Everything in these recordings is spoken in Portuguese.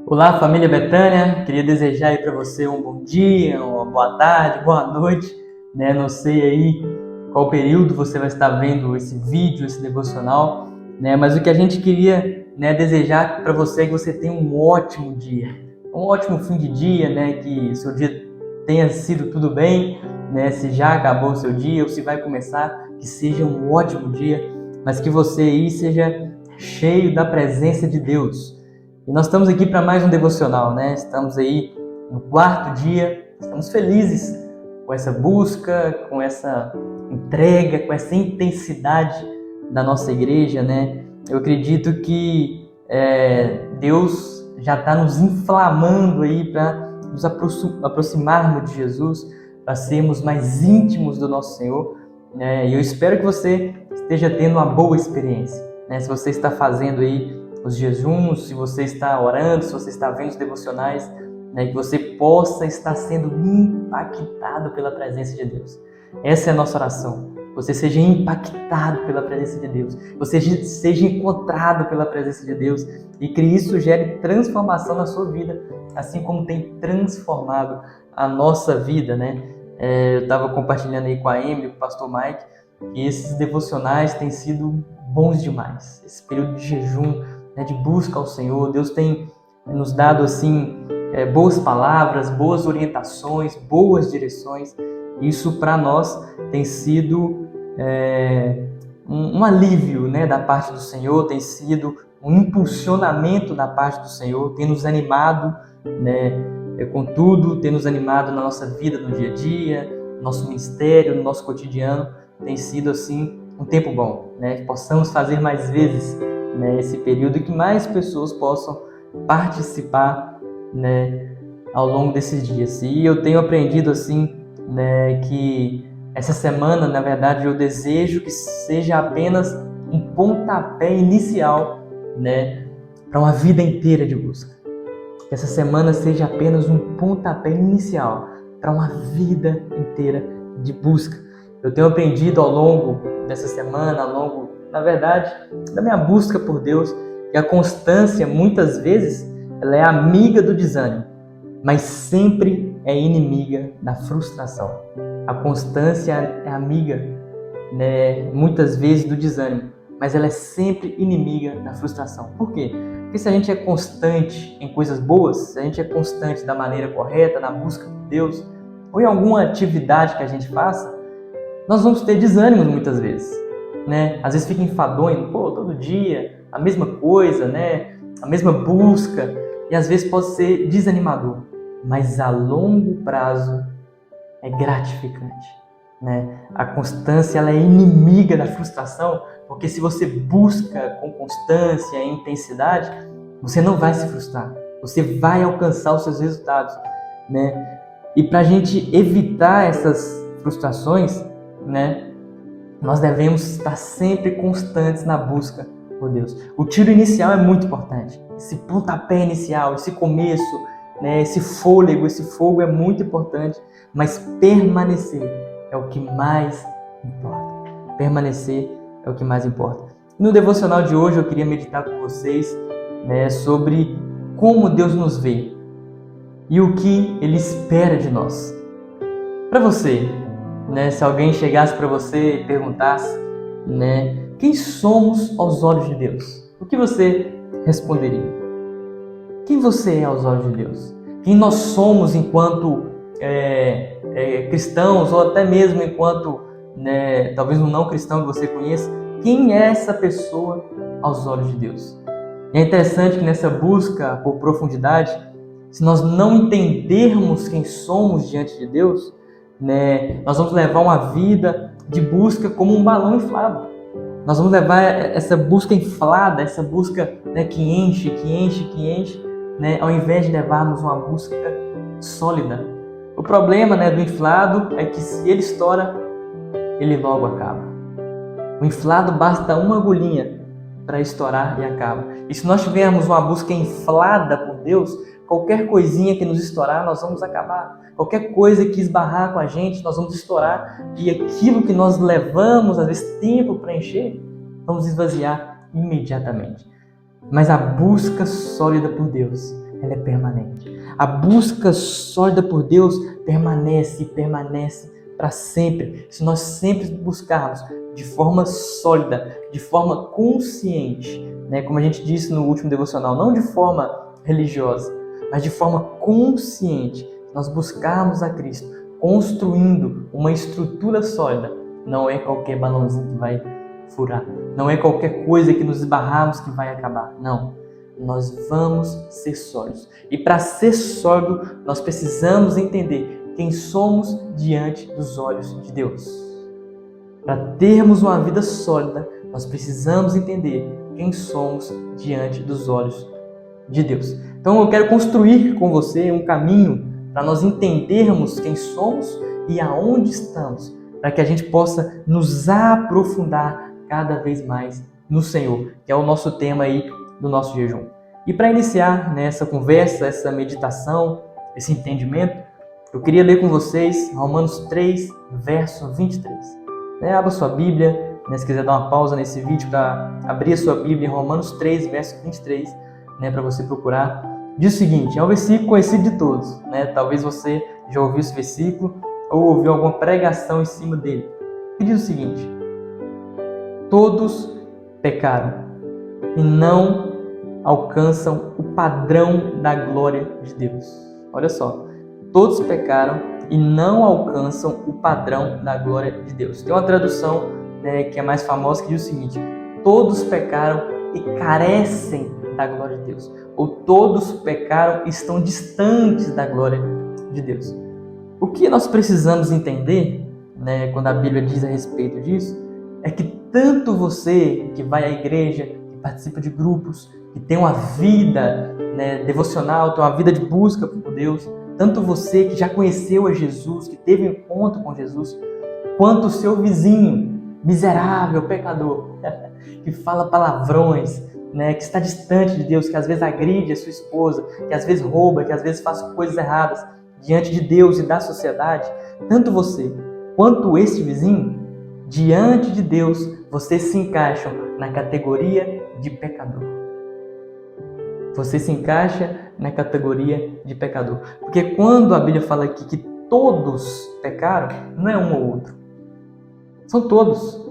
Olá, família Betânia. Queria desejar aí para você um bom dia, uma boa tarde, boa noite, né? Não sei aí qual período você vai estar vendo esse vídeo, esse devocional, né? Mas o que a gente queria, né, desejar para você é que você tenha um ótimo dia, um ótimo fim de dia, né? Que seu dia tenha sido tudo bem, né? Se já acabou o seu dia ou se vai começar, que seja um ótimo dia, mas que você aí seja cheio da presença de Deus. E nós estamos aqui para mais um devocional, né? Estamos aí no quarto dia, estamos felizes com essa busca, com essa entrega, com essa intensidade da nossa igreja, né? Eu acredito que Deus já está nos inflamando aí para nos aproximarmos de Jesus, para sermos mais íntimos do nosso Senhor, né? E eu espero que você esteja tendo uma boa experiência, né? Se você está fazendo aí os jejuns, se você está orando, se você está vendo os devocionais, né, que você possa estar sendo impactado pela presença de Deus. Essa é a nossa oração. Você seja impactado pela presença de Deus. Você seja encontrado pela presença de Deus e que isso gere transformação na sua vida, assim como tem transformado a nossa vida, né? Eu estava compartilhando aí com a Emily, com o pastor Mike, que esses devocionais têm sido bons demais. Esse período de jejum, de busca ao Senhor, Deus tem nos dado assim boas palavras, boas orientações, boas direções. Isso para nós tem sido um alívio, né, da parte do Senhor, tem sido um impulsionamento da parte do Senhor, tem nos animado, né, com tudo, tem nos animado na nossa vida, no dia a dia, no nosso ministério, no nosso cotidiano. Tem sido assim um tempo bom, né, que possamos fazer mais vezes, né, esse período e que mais pessoas possam participar, né, ao longo desses dias. E eu tenho aprendido assim, né, que essa semana, na verdade, eu desejo que seja apenas um pontapé inicial, né, para uma vida inteira de busca. Que essa semana seja apenas um pontapé inicial para uma vida inteira de busca. Eu tenho aprendido ao longo dessa semana, na verdade, da minha busca por Deus, que a constância, muitas vezes, ela é amiga do desânimo, mas sempre é inimiga da frustração. A constância é amiga, né, muitas vezes do desânimo, mas ela é sempre inimiga da frustração. Por quê? Porque se a gente é constante em coisas boas, se a gente é constante da maneira correta, na busca por Deus, ou em alguma atividade que a gente faça, nós vamos ter desânimos muitas vezes, né? Às vezes fica enfadonho, todo dia, a mesma coisa, né? A mesma busca, e às vezes pode ser desanimador, mas a longo prazo é gratificante, né? A constância, ela é inimiga da frustração, porque se você busca com constância e intensidade, você não vai se frustrar, você vai alcançar os seus resultados, né? E para a gente evitar essas frustrações, né, nós devemos estar sempre constantes na busca por Deus. O tiro inicial é muito importante. Esse pontapé inicial, esse começo, né, esse fôlego, esse fogo é muito importante, mas permanecer é o que mais importa. Permanecer é o que mais importa. No devocional de hoje eu queria meditar com vocês, né, sobre como Deus nos vê e o que Ele espera de nós. Para você, né, se alguém chegasse para você e perguntasse, né, quem somos aos olhos de Deus, o que você responderia? Quem você é aos olhos de Deus? Quem nós somos enquanto cristãos, ou até mesmo enquanto, né, talvez um não cristão que você conheça? Quem é essa pessoa aos olhos de Deus? E é interessante que nessa busca por profundidade, se nós não entendermos quem somos diante de Deus, né, nós vamos levar uma vida de busca como um balão inflado. Nós vamos levar essa busca inflada, essa busca, né, que enche, né, ao invés de levarmos uma busca sólida. O problema, né, do inflado é que se ele estoura, ele logo acaba. O inflado basta uma agulhinha para estourar e acaba. E se nós tivermos uma busca inflada por Deus, qualquer coisinha que nos estourar, nós vamos acabar. Qualquer coisa que esbarrar com a gente, nós vamos estourar. E aquilo que nós levamos, às vezes, tempo para encher, vamos esvaziar imediatamente. Mas a busca sólida por Deus, ela é permanente. A busca sólida por Deus permanece para sempre. Se nós sempre buscarmos de forma sólida, de forma consciente, né? Como a gente disse no último devocional, não de forma religiosa, mas de forma consciente, nós buscarmos a Cristo, construindo uma estrutura sólida. Não é qualquer balãozinho que vai furar, não é qualquer coisa que nos esbarrarmos que vai acabar, não. Nós vamos ser sólidos. E para ser sólido, nós precisamos entender quem somos diante dos olhos de Deus. Para termos uma vida sólida, nós precisamos entender quem somos diante dos olhos de Deus. Então eu quero construir com você um caminho para nós entendermos quem somos e aonde estamos, para que a gente possa nos aprofundar cada vez mais no Senhor, que é o nosso tema aí do nosso jejum. E para iniciar essa conversa, essa meditação, esse entendimento, eu queria ler com vocês Romanos 3, verso 23. Abra sua Bíblia, se quiser dar uma pausa nesse vídeo para abrir a sua Bíblia, Romanos 3, verso 23, para você procurar. Diz o seguinte, é um versículo conhecido de todos, talvez você já ouviu esse versículo ou ouviu alguma pregação em cima dele. E diz o seguinte, todos pecaram e não alcançam o padrão da glória de Deus. Olha só, todos pecaram e não alcançam o padrão da glória de Deus. Tem uma tradução que é mais famosa que diz o seguinte, todos pecaram e carecem da glória de Deus. Ou todos pecaram e estão distantes da glória de Deus. O que nós precisamos entender, quando a Bíblia diz a respeito disso, é que tanto você que vai à igreja, que participa de grupos, que tem uma vida devocional, tem uma vida de busca por Deus, tanto você que já conheceu a Jesus, que teve um encontro com Jesus, quanto o seu vizinho, miserável, pecador, que fala palavrões, que está distante de Deus, que às vezes agride a sua esposa, que às vezes rouba, que às vezes faz coisas erradas diante de Deus e da sociedade, tanto você quanto esse vizinho, diante de Deus, vocês se encaixam na categoria de pecador. Você se encaixa na categoria de pecador. Porque quando a Bíblia fala aqui que todos pecaram, não é um ou outro. São todos.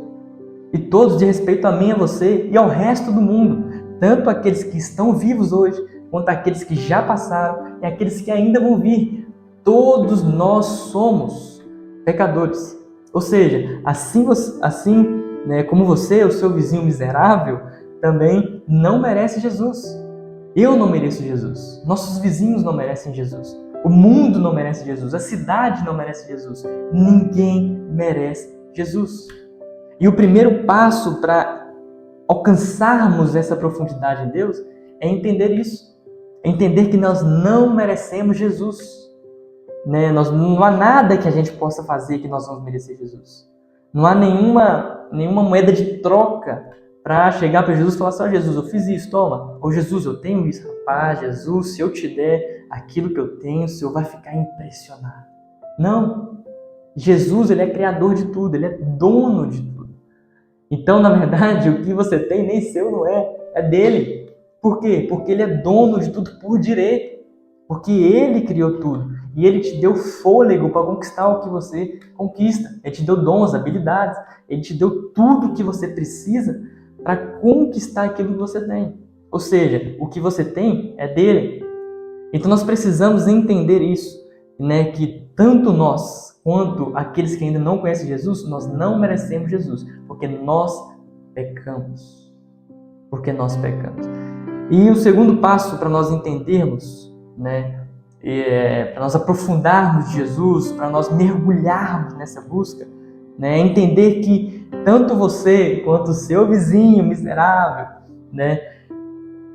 E todos de respeito a mim, a você e ao resto do mundo. Tanto aqueles que estão vivos hoje, quanto aqueles que já passaram e aqueles que ainda vão vir. Todos nós somos pecadores. Ou seja, assim como você, o seu vizinho miserável, também não merece Jesus. Eu não mereço Jesus. Nossos vizinhos não merecem Jesus. O mundo não merece Jesus. A cidade não merece Jesus. Ninguém merece Jesus. E o primeiro passo para alcançarmos essa profundidade em Deus é entender isso. É entender que nós não merecemos Jesus. Não há nada que a gente possa fazer que nós vamos merecer Jesus. Não há nenhuma moeda de troca para chegar para Jesus e falar assim, Jesus, eu fiz isso, toma. Ou Jesus, eu tenho isso. Rapaz, Jesus, se eu te der aquilo que eu tenho, o Senhor vai ficar impressionado. Não. Jesus, Ele é criador de tudo, Ele é dono de tudo. Então, na verdade, o que você tem nem seu não é dele. Por quê? Porque Ele é dono de tudo por direito. Porque Ele criou tudo. E Ele te deu fôlego para conquistar o que você conquista. Ele te deu dons, habilidades. Ele te deu tudo o que você precisa para conquistar aquilo que você tem. Ou seja, o que você tem é dele. Então nós precisamos entender isso, que tanto nós quanto aqueles que ainda não conhecem Jesus, nós não merecemos Jesus, porque nós pecamos. E o segundo passo para nós entendermos, para nós aprofundarmos Jesus, para nós mergulharmos nessa busca, é entender que tanto você quanto o seu vizinho miserável,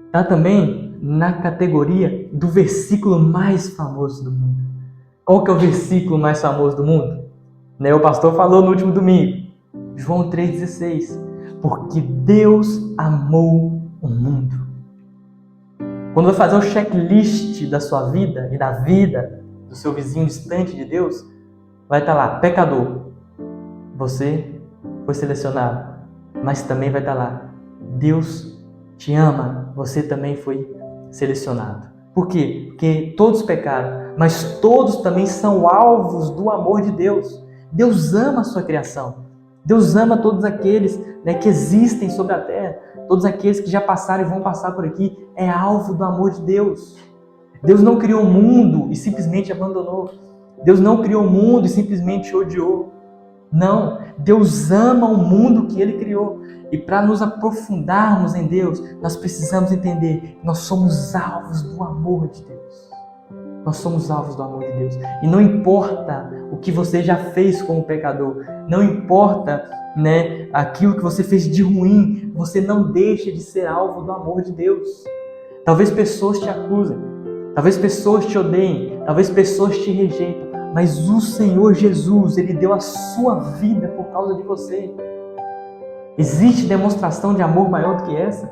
está também na categoria do versículo mais famoso do mundo. Qual que é o versículo mais famoso do mundo? O pastor falou no último domingo, João 3,16, porque Deus amou o mundo. Quando vai fazer o checklist da sua vida e da vida do seu vizinho distante de Deus, vai estar lá, pecador. Você foi selecionado, mas também vai estar lá, Deus te ama, você também foi selecionado. Por quê? Porque todos pecaram, mas todos também são alvos do amor de Deus. Deus ama a sua criação. Deus ama todos aqueles, né, que existem sobre a terra, todos aqueles que já passaram e vão passar por aqui, é alvo do amor de Deus. Deus não criou o mundo e simplesmente abandonou. Deus não criou o mundo e simplesmente odiou. Não, Deus ama o mundo que Ele criou. E para nos aprofundarmos em Deus, nós precisamos entender que nós somos alvos do amor de Deus. Nós somos alvos do amor de Deus. E não importa o que você já fez como pecador, não importa, né, aquilo que você fez de ruim, você não deixa de ser alvo do amor de Deus. Talvez pessoas te acusem, talvez pessoas te odeiem, talvez pessoas te rejeitam, mas o Senhor Jesus, Ele deu a sua vida por causa de você. Existe demonstração de amor maior do que essa?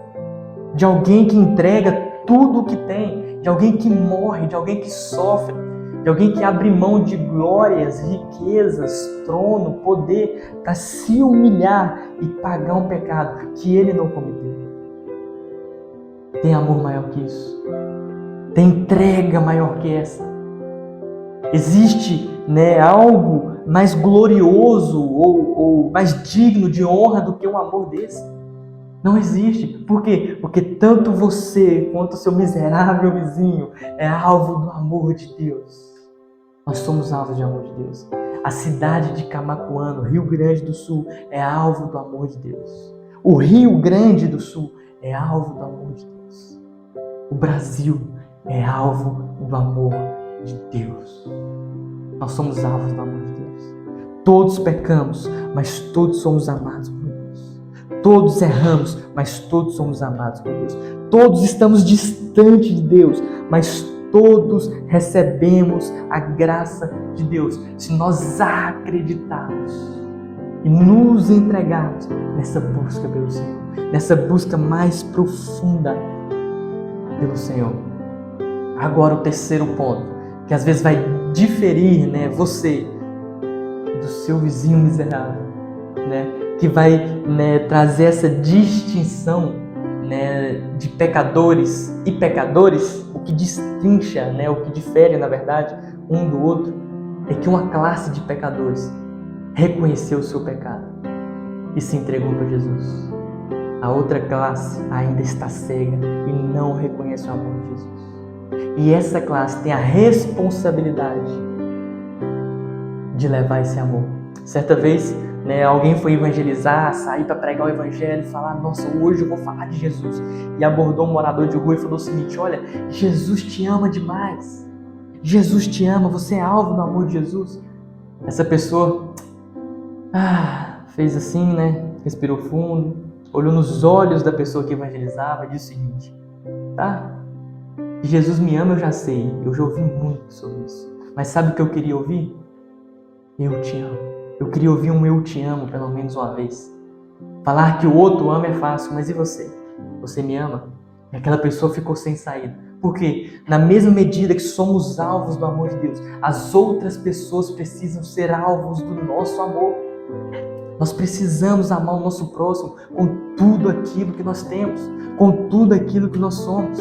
De alguém que entrega tudo o que tem, de alguém que morre, de alguém que sofre, de alguém que abre mão de glórias, riquezas, trono, poder, para se humilhar e pagar um pecado que Ele não cometeu. Tem amor maior que isso? Tem entrega maior que essa? Existe, né, algo mais glorioso ou mais digno de honra do que um amor desse? Não existe. Por quê? Porque tanto você quanto o seu miserável vizinho é alvo do amor de Deus. Nós somos alvos de amor de Deus. A cidade de Camaquã, Rio Grande do Sul, é alvo do amor de Deus. O Rio Grande do Sul é alvo do amor de Deus. O Brasil é alvo do amor de Deus. Nós somos alvos do amor de Deus. Todos pecamos, mas todos somos amados por Deus. Todos erramos, mas todos somos amados por Deus. Todos estamos distantes de Deus, mas todos recebemos a graça de Deus. Se nós acreditarmos e nos entregarmos nessa busca pelo Senhor, nessa busca mais profunda pelo Senhor. Agora o terceiro ponto, que às vezes vai diferir, né, você do seu vizinho miserável, né, que vai, né, trazer essa distinção, né, de pecadores e pecadores. O que destrincha, né, o que difere, na verdade, um do outro, é que uma classe de pecadores reconheceu o seu pecado e se entregou para Jesus. A outra classe ainda está cega e não reconhece o amor de Jesus. E essa classe tem a responsabilidade de levar esse amor. Certa vez, né, alguém foi evangelizar, sair para pregar o evangelho e falar: nossa, hoje eu vou falar de Jesus. E abordou um morador de rua e falou o seguinte: olha, Jesus te ama demais. Jesus te ama, você é alvo do amor de Jesus. Essa pessoa fez assim, né, respirou fundo, olhou nos olhos da pessoa que evangelizava e disse o seguinte: tá, que Jesus me ama eu já sei, eu já ouvi muito sobre isso. Mas sabe o que eu queria ouvir? Eu te amo. Eu queria ouvir um eu te amo pelo menos uma vez. Falar que o outro ama é fácil, mas e você? Você me ama? E aquela pessoa ficou sem saída. Por quê? Na mesma medida que somos alvos do amor de Deus, as outras pessoas precisam ser alvos do nosso amor. Nós precisamos amar o nosso próximo com tudo aquilo que nós temos, com tudo aquilo que nós somos.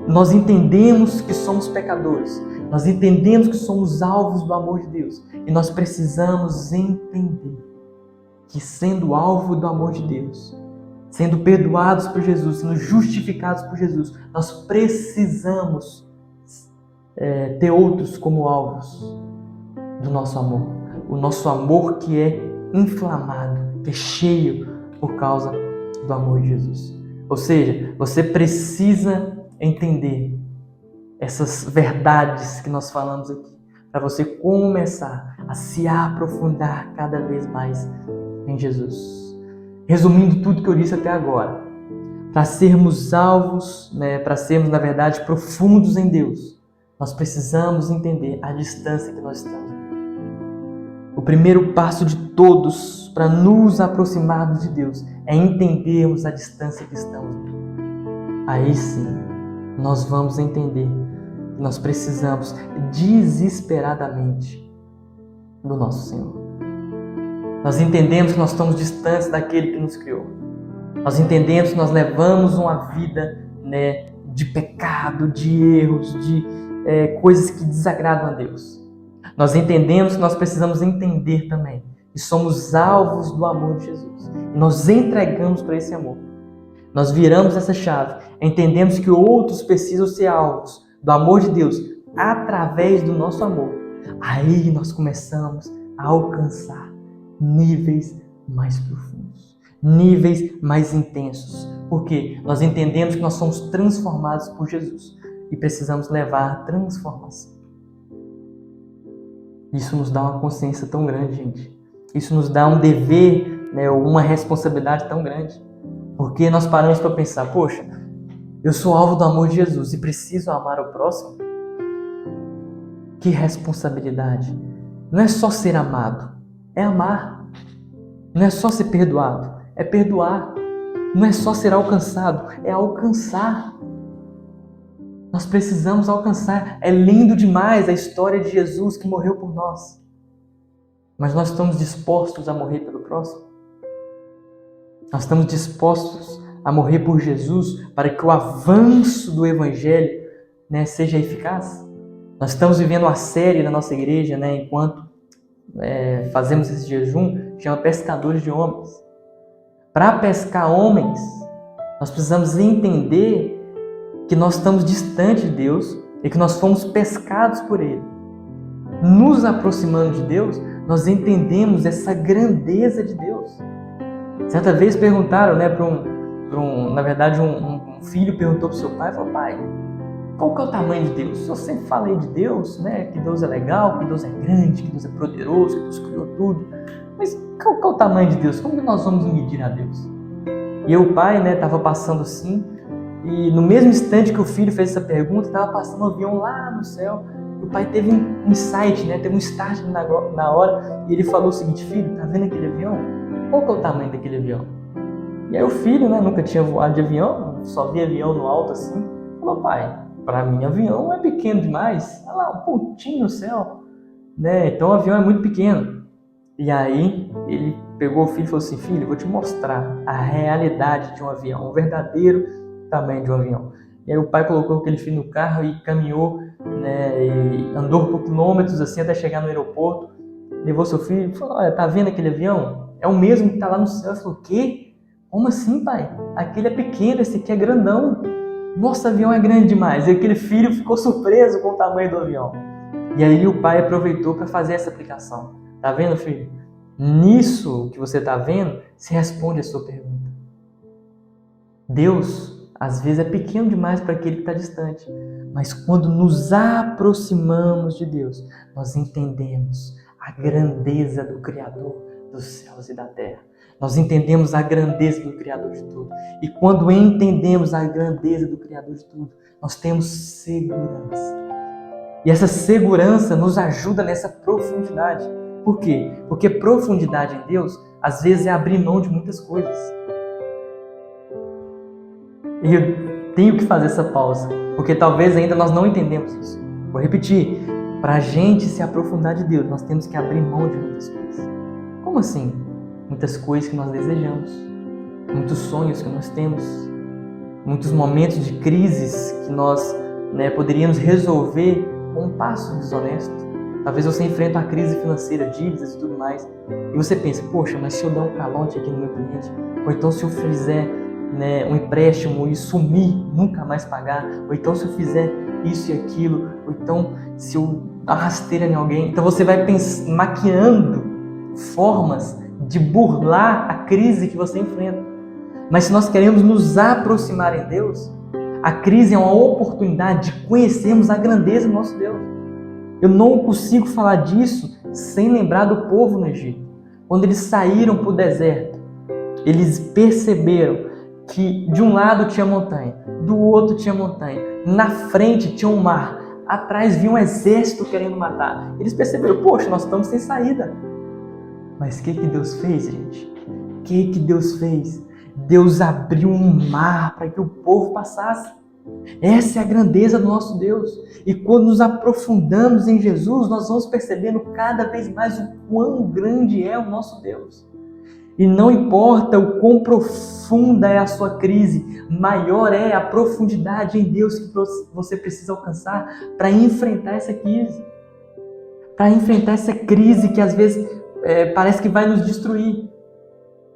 Nós entendemos que somos pecadores, nós entendemos que somos alvos do amor de Deus e nós precisamos entender que, sendo alvo do amor de Deus, sendo perdoados por Jesus, sendo justificados por Jesus, nós precisamos ter outros como alvos do nosso amor. O nosso amor que é inflamado, que é cheio por causa do amor de Jesus. Ou seja, você precisa entender essas verdades que nós falamos aqui, para você começar a se aprofundar cada vez mais em Jesus. Resumindo tudo que eu disse até agora, para sermos alvos, né, para sermos, na verdade, profundos em Deus, nós precisamos entender a distância que nós estamos. O primeiro passo de todos para nos aproximarmos de Deus é entendermos a distância que estamos. Aí sim, nós vamos entender que nós precisamos desesperadamente do nosso Senhor. Nós entendemos que nós estamos distantes daquele que nos criou. Nós entendemos que nós levamos uma vida, né, de pecado, de erros, de coisas que desagradam a Deus. Nós entendemos que nós precisamos entender também que somos alvos do amor de Jesus. E nós entregamos para esse amor. Nós viramos essa chave, entendemos que outros precisam ser alvos do amor de Deus através do nosso amor. Aí nós começamos a alcançar níveis mais profundos, níveis mais intensos. Porque nós entendemos que nós somos transformados por Jesus e precisamos levar a transformação. Isso nos dá uma consciência tão grande, gente. Isso nos dá um dever, uma responsabilidade tão grande. Porque nós paramos para pensar, poxa, eu sou alvo do amor de Jesus e preciso amar o próximo? Que responsabilidade! Não é só ser amado, é amar. Não é só ser perdoado, é perdoar. Não é só ser alcançado, é alcançar. Nós precisamos alcançar. É lindo demais a história de Jesus que morreu por nós. Mas nós estamos dispostos a morrer pelo próximo? Nós estamos dispostos a morrer por Jesus para que o avanço do Evangelho seja eficaz? Nós estamos vivendo uma série na nossa igreja, enquanto fazemos esse jejum, chama Pescadores de Homens. Para pescar homens, nós precisamos entender que nós estamos distante de Deus e que nós fomos pescados por Ele. Nos aproximando de Deus, nós entendemos essa grandeza de Deus. Certa vez perguntaram, na verdade, um filho perguntou para o seu pai, falou, pai, qual que é o tamanho de Deus? Eu sempre falei de Deus, que Deus é legal, que Deus é grande, que Deus é poderoso, que Deus criou tudo. Mas qual que é o tamanho de Deus? Como que nós vamos medir a Deus? E o pai, estava passando assim, e no mesmo instante que o filho fez essa pergunta, estava passando um avião lá no céu. O pai teve um insight, teve um start na hora, e ele falou o seguinte, filho, tá vendo aquele avião? Qual que é o tamanho daquele avião? E aí o filho, nunca tinha voado de avião, só via avião no alto assim, falou, pai, para mim avião é pequeno demais, olha lá, um pontinho no céu, então o avião é muito pequeno. E aí ele pegou o filho e falou assim, filho, eu vou te mostrar a realidade de um avião, o verdadeiro tamanho de um avião. E aí o pai colocou aquele filho no carro e caminhou, e andou por quilômetros assim até chegar no aeroporto, levou seu filho e falou, olha, tá vendo aquele avião? É o mesmo que está lá no céu. Ele falou, o quê? Como assim, pai? Aquele é pequeno, esse aqui é grandão. Nosso avião é grande demais. E aquele filho ficou surpreso com o tamanho do avião. E aí o pai aproveitou para fazer essa aplicação. Tá vendo, filho? Nisso que você está vendo, se responde a sua pergunta. Deus, às vezes, é pequeno demais para aquele que está distante. Mas quando nos aproximamos de Deus, nós entendemos a grandeza do Criador dos céus e da terra. Nós entendemos a grandeza do Criador de tudo. E quando entendemos a grandeza do Criador de tudo, nós temos segurança. E essa segurança nos ajuda nessa profundidade. Por quê? Porque profundidade em Deus, às vezes, é abrir mão de muitas coisas. E eu tenho que fazer essa pausa, porque talvez ainda nós não entendemos isso. Vou repetir. Para a gente se aprofundar de Deus, nós temos que abrir mão de muitas coisas. Como assim? Muitas coisas que nós desejamos, muitos sonhos que nós temos, muitos momentos de crises que nós poderíamos resolver com um passo desonesto. Talvez você enfrente uma crise financeira, dívidas e tudo mais, e você pensa, poxa, mas se eu der um calote aqui no meu cliente, ou então se eu fizer um empréstimo e sumir, nunca mais pagar, ou então se eu fizer isso e aquilo, ou então se eu dar rasteira em alguém, então você vai maquiando formas de burlar a crise que você enfrenta. Mas se nós queremos nos aproximar em Deus, a crise é uma oportunidade de conhecermos a grandeza do nosso Deus. Eu não consigo falar disso sem lembrar do povo no Egito. Quando eles saíram para o deserto, eles perceberam que de um lado tinha montanha, do outro tinha montanha, na frente tinha um mar, atrás vinha um exército querendo matar. Eles perceberam, poxa, nós estamos sem saída. Mas o que Deus fez, gente? O que Deus fez? Deus abriu um mar para que o povo passasse. Essa é a grandeza do nosso Deus. E quando nos aprofundamos em Jesus, nós vamos percebendo cada vez mais o quão grande é o nosso Deus. E não importa o quão profunda é a sua crise, maior é a profundidade em Deus que você precisa alcançar para enfrentar essa crise. Para enfrentar essa crise que às vezes parece que vai nos destruir.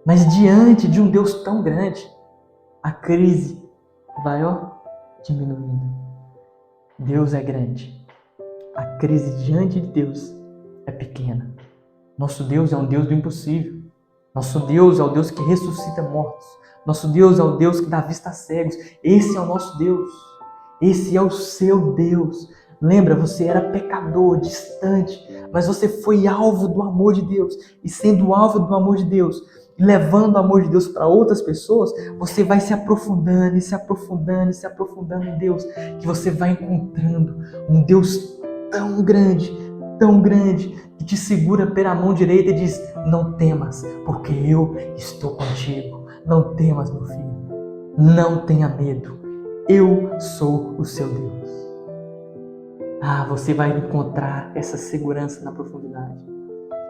Mas diante de um Deus tão grande, a crise vai diminuindo. Deus é grande. A crise diante de Deus é pequena. Nosso Deus é um Deus do impossível. Nosso Deus é o Deus que ressuscita mortos. Nosso Deus é o Deus que dá vista a cegos. Esse é o nosso Deus. Esse é o seu Deus. Lembra, você era pecador, distante, mas você foi alvo do amor de Deus. E sendo alvo do amor de Deus, e levando o amor de Deus para outras pessoas, você vai se aprofundando e se aprofundando e se aprofundando em Deus, que você vai encontrando um Deus tão grande, que te segura pela mão direita e diz: não temas, porque eu estou contigo. Não temas, meu filho. Não tenha medo. Eu sou o seu Deus. Você vai encontrar essa segurança na profundidade.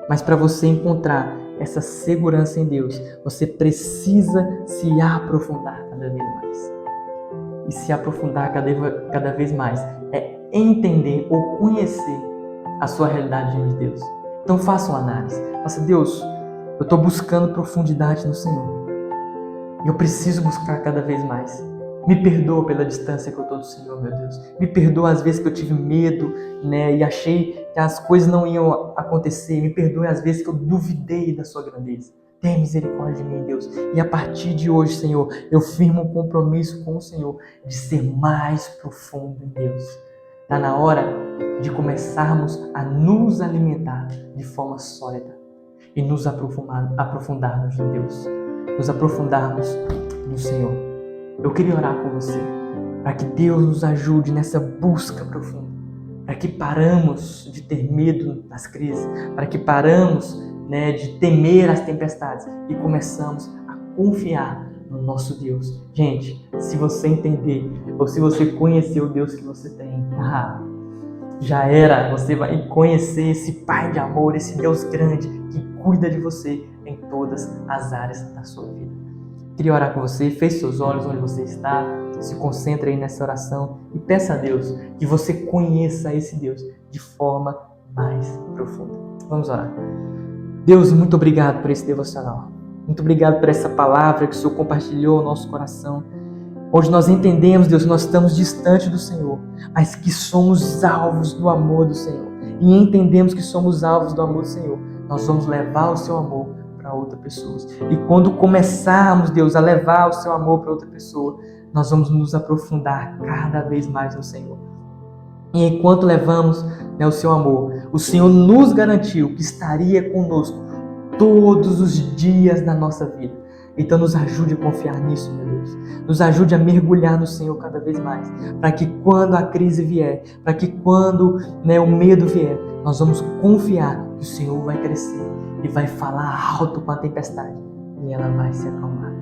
Mas para você encontrar essa segurança em Deus, você precisa se aprofundar cada vez mais. E se aprofundar cada vez mais é entender ou conhecer a sua realidade diante de Deus. Então faça uma análise. Faça: Deus, eu estou buscando profundidade no Senhor. Eu preciso buscar cada vez mais. Me perdoa pela distância que eu estou do Senhor, meu Deus. Me perdoa às vezes que eu tive medo, e achei que as coisas não iam acontecer. Me perdoe às vezes que eu duvidei da sua grandeza. Tenha misericórdia de mim, Deus. E a partir de hoje, Senhor, eu firmo um compromisso com o Senhor de ser mais profundo em Deus. Está na hora de começarmos a nos alimentar de forma sólida e nos aprofundarmos em Deus. Nos aprofundarmos no Senhor. Eu queria orar com você, para que Deus nos ajude nessa busca profunda, para que paramos de ter medo das crises, para que paramos de temer as tempestades e começamos a confiar no nosso Deus. Gente, se você entender, ou se você conhecer o Deus que você tem, já era, você vai conhecer esse Pai de amor, esse Deus grande que cuida de você em todas as áreas da sua vida. Queria orar com você. Feche seus olhos onde você está, se concentre aí nessa oração e peça a Deus que você conheça esse Deus de forma mais profunda. Vamos orar. Deus, muito obrigado por esse devocional. Muito obrigado por essa palavra que o Senhor compartilhou no nosso coração. Hoje nós entendemos, Deus, que nós estamos distante do Senhor, mas que somos alvos do amor do Senhor. E entendemos que somos alvos do amor do Senhor. Nós vamos levar o seu amor para outras pessoas. E quando começarmos, Deus, a levar o seu amor para outra pessoa, nós vamos nos aprofundar cada vez mais no Senhor. E enquanto levamos o seu amor, o Senhor nos garantiu que estaria conosco todos os dias da nossa vida. Então nos ajude a confiar nisso, meu Deus. Nos ajude a mergulhar no Senhor cada vez mais, para que quando a crise vier, para que quando o medo vier, nós vamos confiar que o Senhor vai crescer e vai falar alto com a tempestade e ela vai se acalmar.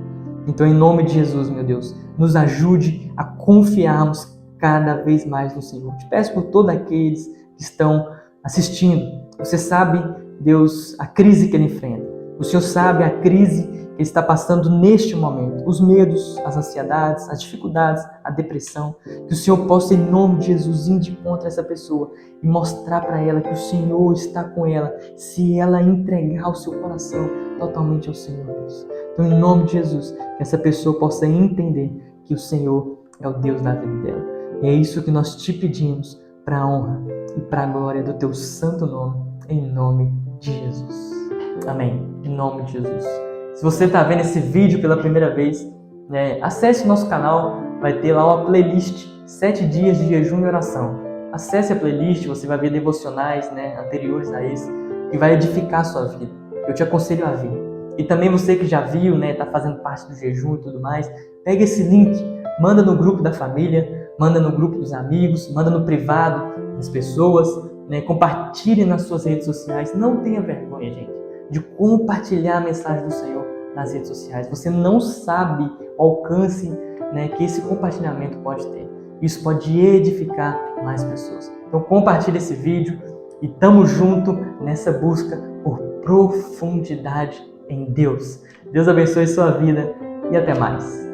Então, em nome de Jesus, meu Deus, nos ajude a confiarmos cada vez mais no Senhor. Te peço por todos aqueles que estão assistindo. Você sabe, Deus, a crise que ele enfrenta. O Senhor sabe a crise que ele está passando neste momento. Os medos, as ansiedades, as dificuldades, a depressão. Que o Senhor possa, em nome de Jesus, ir de encontro a essa pessoa e mostrar para ela que o Senhor está com ela, se ela entregar o seu coração totalmente ao Senhor, Deus. Então, em nome de Jesus, que essa pessoa possa entender que o Senhor é o Deus da vida dela. E é isso que nós te pedimos, para a honra e para a glória do teu santo nome, em nome de Jesus. Amém. Em nome de Jesus. Se você está vendo esse vídeo pela primeira vez, acesse o nosso canal, vai ter lá uma playlist 7 dias de jejum e oração. Acesse a playlist, você vai ver devocionais anteriores a esse, que vai edificar a sua vida. Eu te aconselho a vir. E também você que já viu, está fazendo parte do jejum e tudo mais, pega esse link, manda no grupo da família, manda no grupo dos amigos, manda no privado das pessoas, compartilhe nas suas redes sociais. Não tenha vergonha, gente, de compartilhar a mensagem do Senhor nas redes sociais. Você não sabe o alcance que esse compartilhamento pode ter. Isso pode edificar mais pessoas. Então compartilhe esse vídeo e tamo junto nessa busca por profundidade em Deus. Deus abençoe sua vida e até mais.